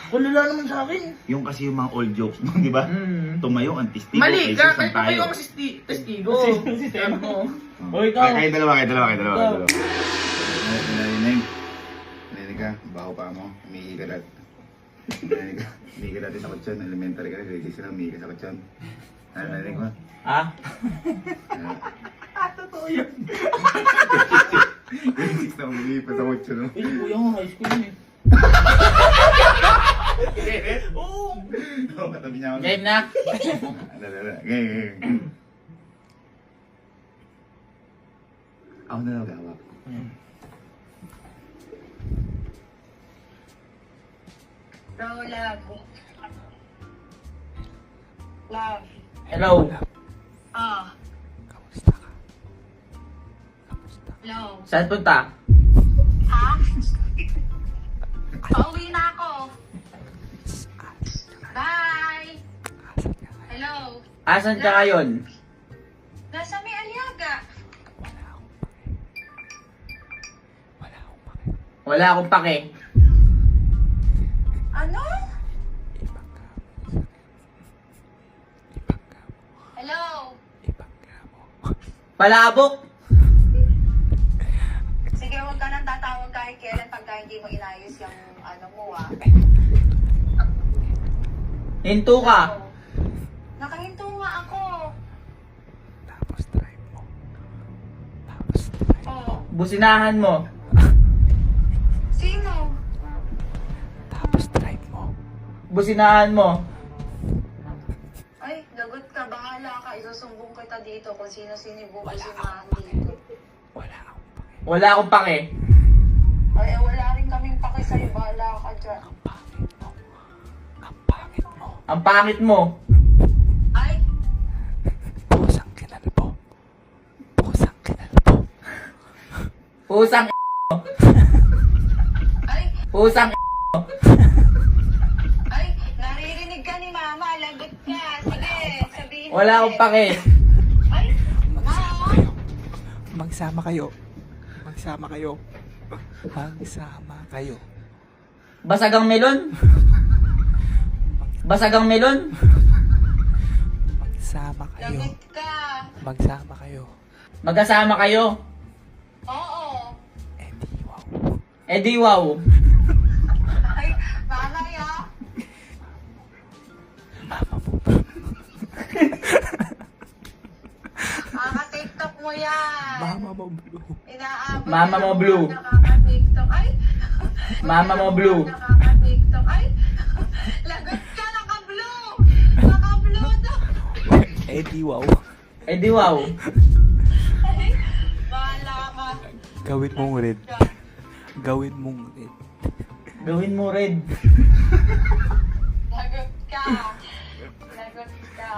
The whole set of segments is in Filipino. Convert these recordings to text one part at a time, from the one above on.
Kulala naman sa akin. Yung kasi yung mga old jokes mo, di ba? Tumayo ang testigo. Mali ka, kaysa kayo tayo. ang testigo. Sistema mo. O Kayo ikaw. dalawa. Narinig ka, baho pa mo, umihi ka dati. Umihi ka dati sa kutsyon, elementary ka, grade 6 lang, umihi ka sa kutsyon. Narinig mo? Ha? Totoo yun. Grade 6 na umihi pa sa kutsyon, no? Eh, kuya nga, high school yun eh. Oo. Oo, katabi niya ako. Game na. Game. Ako na lang gawak. Bro, love. Love. Hello. Ah. Kamusta ka? Hello. Saan punta? Ha? Pauwi na ako. Bye. Hello. Asan ka ngayon? Nasa may Aliaga. Wala akong pake. Ano? Hello. Palabok. Sige, huwag ka nang tatawag kahit kailan pagka hindi mo inayos yung ano mo Hinto ka. Nakahinto nga ako. Tapos drive mo. Oh. Businahan mo. Sino? Tapos drive mo. Businahan mo. Ay, lagot ka. Bahala ka. Isusumbong kita dito kung sino-sino yung bubusinahan dito. Wala akong pake. Ay, wala rin kaming paki sa'yo. Bahala ka dyan. Ang pangit mo. Ay, Pusang kinalbo. Pusang kinalbo. Pusang ay, Pusang ay, naririnig ka ni Mama. Lagot ka. Sige, sabihin mo. Wala akong pake. Ay, Magsama kayo. Magsama kayo. Magsama kayo. Basagang melon. Basagang melon. Magsama kayo. lagot ka. Magsama kayo. Magkasama kayo. Oo. Eh di wow. Eh di wow. Ay, mamaya. Mama mo. Nakaka-tiktok mo yan. Mama mo blue. Inaabot Mama ka mo ng blue. mga Nakaka-tiktok. Ay. Mama mo blue. Nakaka-tiktok. Ay. Lagot ka. Naka-blue. Naka-blue to. Eh di wow. Eh di wow. Ay. Bahala ka. Gawin mong red. Gawin mong red. Gawin mo red. Lagot ka. Lagot ka.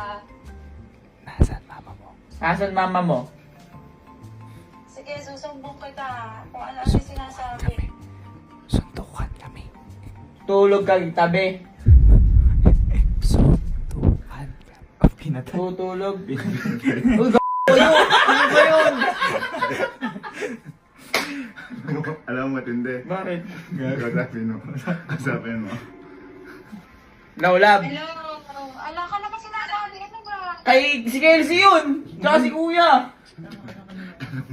Nasaan mama mo? Asan mama mo? Sige, susumbong kita. Kung ano yung sinasabi. Kami. Suntukan kami. Tulog ka tabi. Suntukan kami. Pinatay. Tutulog. Uy, g***o yun! Ano ba yun? Alam mo matindi. Bakit? Kasapin mo. Laulab. Hello. Ala ka naman sinasabi. Ano ba? Kay si Kelsey yun! Tsaka si Kuya!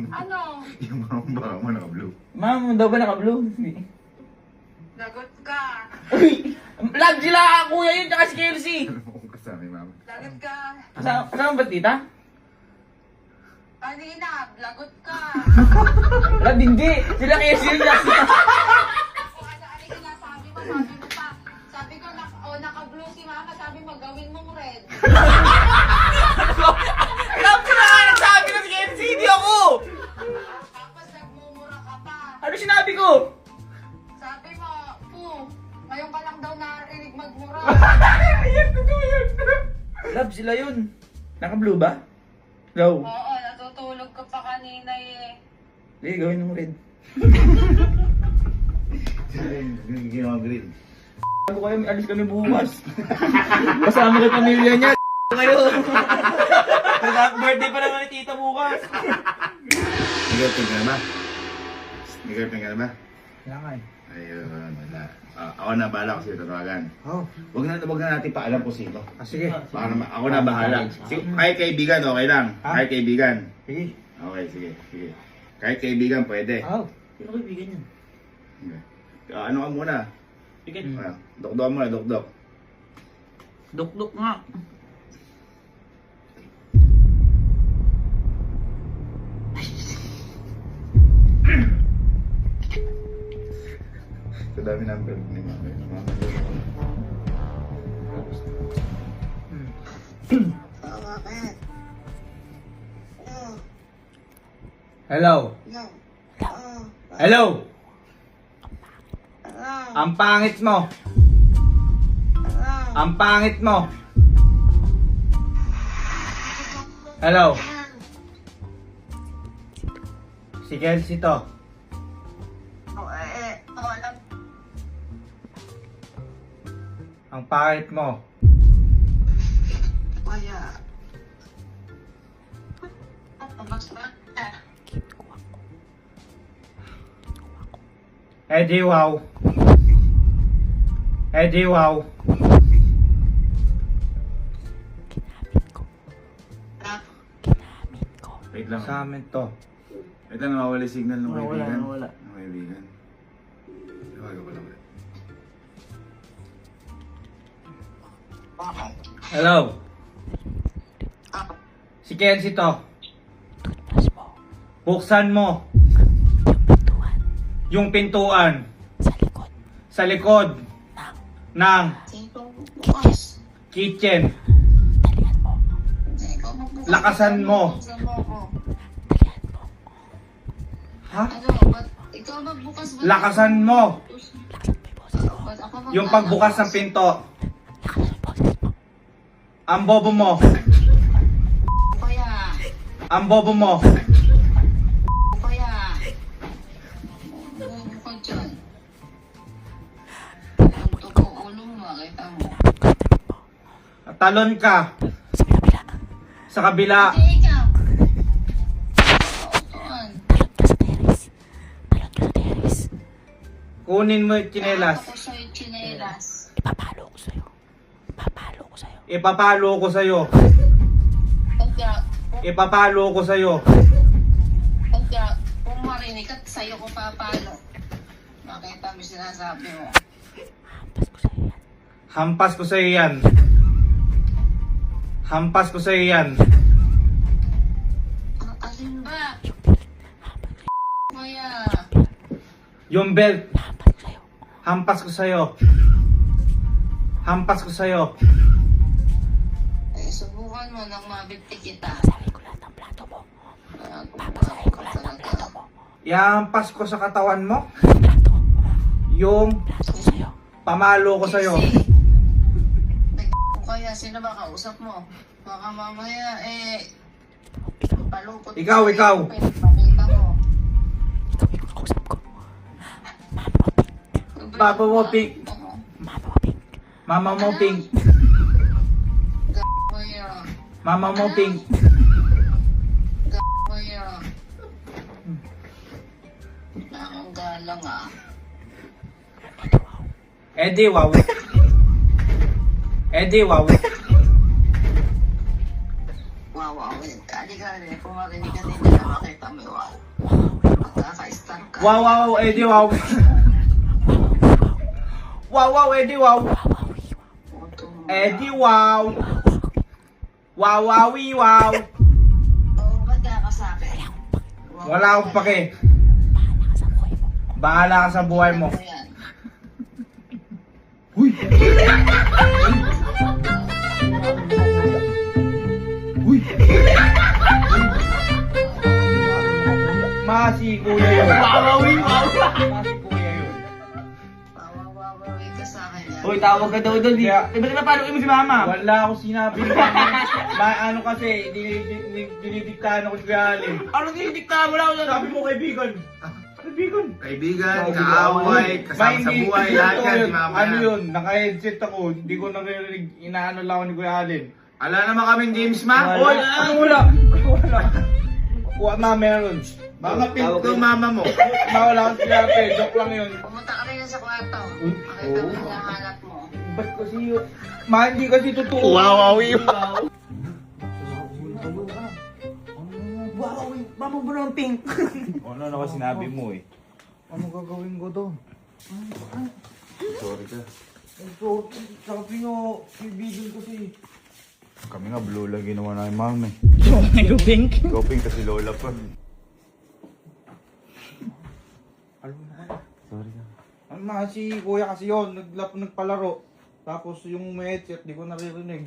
Ano? Yung mga baka mo naka-blue. Ma'am, daw ba naka-blue? Lagot ka. Uy! Love sila Kuya yun, tsaka si Kelsey! Alam mo kung kasama yung mama. Lagot ka. Kasama ba tita? Kanina, lagot ka. Love hindi! Sila Kelsey yun, tsaka si Kung ano-ano yung sinasabi mo, sabi mo pa. Sabi ko, naka-blue si Mama, sabi mo, gawin mong red. Love sila nga nagsabi na si Kelsey, hindi ako! Tapos nagmumura ka pa. Ano sinabi ko? Sabi mo, ngayon ka lang daw narinig magmura. Ayan, totoo yun! Love sila yun. Naka-blue ba? Go. Oo, natutulog ka pa kanina eh. Hindi, gawin mong red. Yung ginawa green. Ako kayo, may alis kami bukas. Kasama ko pamilya niya. Kayo. Birthday pa naman ni tita bukas. May girlfriend ka na ba? May girlfriend ka na ba? Kaya nga eh. Ay, Ayun, wala. Ako na bahala kasi tatawagan. Oh. Huwag na natin paalam kung sino. Sige. Baka naman, ako na bahala. Kahit kaibigan, okay lang. Ha? Kahit kaibigan. Sige. Okay, sige. Kahit kaibigan, pwede. Oh. Sino kaibigan yan? Okay. Ano ka muna? Sige. Dokdok muna, dokdok. Duk-duk nga. Sa dami number ni Mama. Hello. Hello. Ang pangit mo. Ang pangit mo. Hello. Si Kelsey to. Ang pangit mo. Eddie wow. Eddie wow. Wait lang. Sa amin to. Wait lang, nawawala yung signal ng kaibigan. nawawala. Ng kaibigan. Tawagan ko lang ulit. Hello. Si Kelsey to. Buksan mo. Yung pintuan. Sa likod. Ng kitchen. Lakasan mo. Ha? Ikaw magbukas ba? Lakasan mo. Ba't ako mag- Yung pagbukas ng pinto. Ang bobo mo. Kaya, Ang bobo mo. kaya. Bumukod dyan. Ang tubo ulo mo, makita mo. Talon ka. Sa kabila. Hindi, ikaw. Tuan. Kunin mo yung tsinelas. Ako sa'yo tsinelas. Ipapalo ko sa'yo. Pagka, Ipapalo ko sa'yo. kung marinig at sa'yo ko papalo. Makita mo sinasabi mo. Hampas ko sa'yo yan. Hampas ko sa'yo yan. Alin ba? Kaya, Yung belt. Hampas ko sa'yo. Hampas ko sa'yo. subukan mo nang mabigti kita. Ihampas ko sa katawan mo. Yung pamalo ko sa'yo. Kaya sino ba kausap mo? Baka mamaya palupot. Ikaw. Pakita mo. Baba mo, Pink. Mama mo, Pink. Kaya, Mama mo, Pink. kaya. Nakang galang ah. Eddie, wow. Eddie, wow. Wow. Kali ka rin. Kung marinig ka din na makita mo wow. Magkaka-star ka. Wow, Eddie, wow. Wow, Eddie, wow. Eddie, wow. Wow. Oo, ba't ka sa akin? Wala akong pake. Bahala ka sa buhay mo. Ano yan? Uy! Uy! Masi kuya yun. Masi kuya yun. Wawawawi ka sa akin yan. Uy, tawag ka daw doon. Iba't na paano mo si mama? Wala akong sinabi ni mama. Ano kasi, dinidiktahan ako si Alin. Ano dinidiktahan mo lang? Sabi mo kaibigan. Kaibigan, kaaway, kasama sa buhay, lahat yan si Mama Ano yan. yun? Naka-headset ako. Hindi ko naririnig. Inaano lang ako ni Kuya Alin. Ala naman kaming games, ma? Wala. Wala. Wala, meron. Mga pink ko mama mo. Mawala akong sinabi. Joke lang yun. Pumunta ka rin sa kwarto. Makita mo yung hanap mo. Ba't kasi yun? Ma, hindi kasi totoo. Wow. Wow, mama mo ng pink. Ano na kasi sinabi mo eh? Ano gagawin ko doon? Sorry ka. So, sabi nyo, kaibigan ko si... Kami nga blue lang ginawa na yung mama eh. Ikaw pink? Ikaw pink kasi lola pa. Alam mo na. Sorry ka. Ano na, si kuya kasi yun, nagpalaro. Tapos yung may headset, di ko naririnig.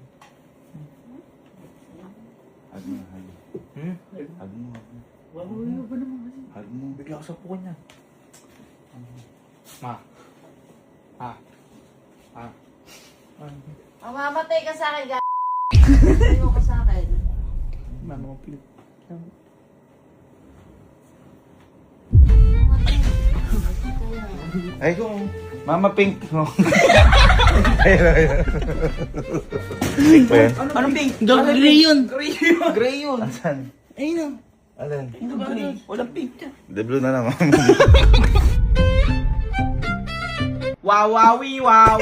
Hug mo, hug. Hmm? Hug mo, hug mo. Ano ba naman kasi? Hug mo. Bigla ako sa pukan niya. Ma. Ha. Ha. Mamamatay ka sa akin, g***. Ayaw ka sa akin. Mama mo pink. Ay, mama pink. Ayan. Anong pink? Gray yun. Gray yun. Asan? Ayun na. Alin? Walang pink dyan. The blue na naman. Wow, wow, wow.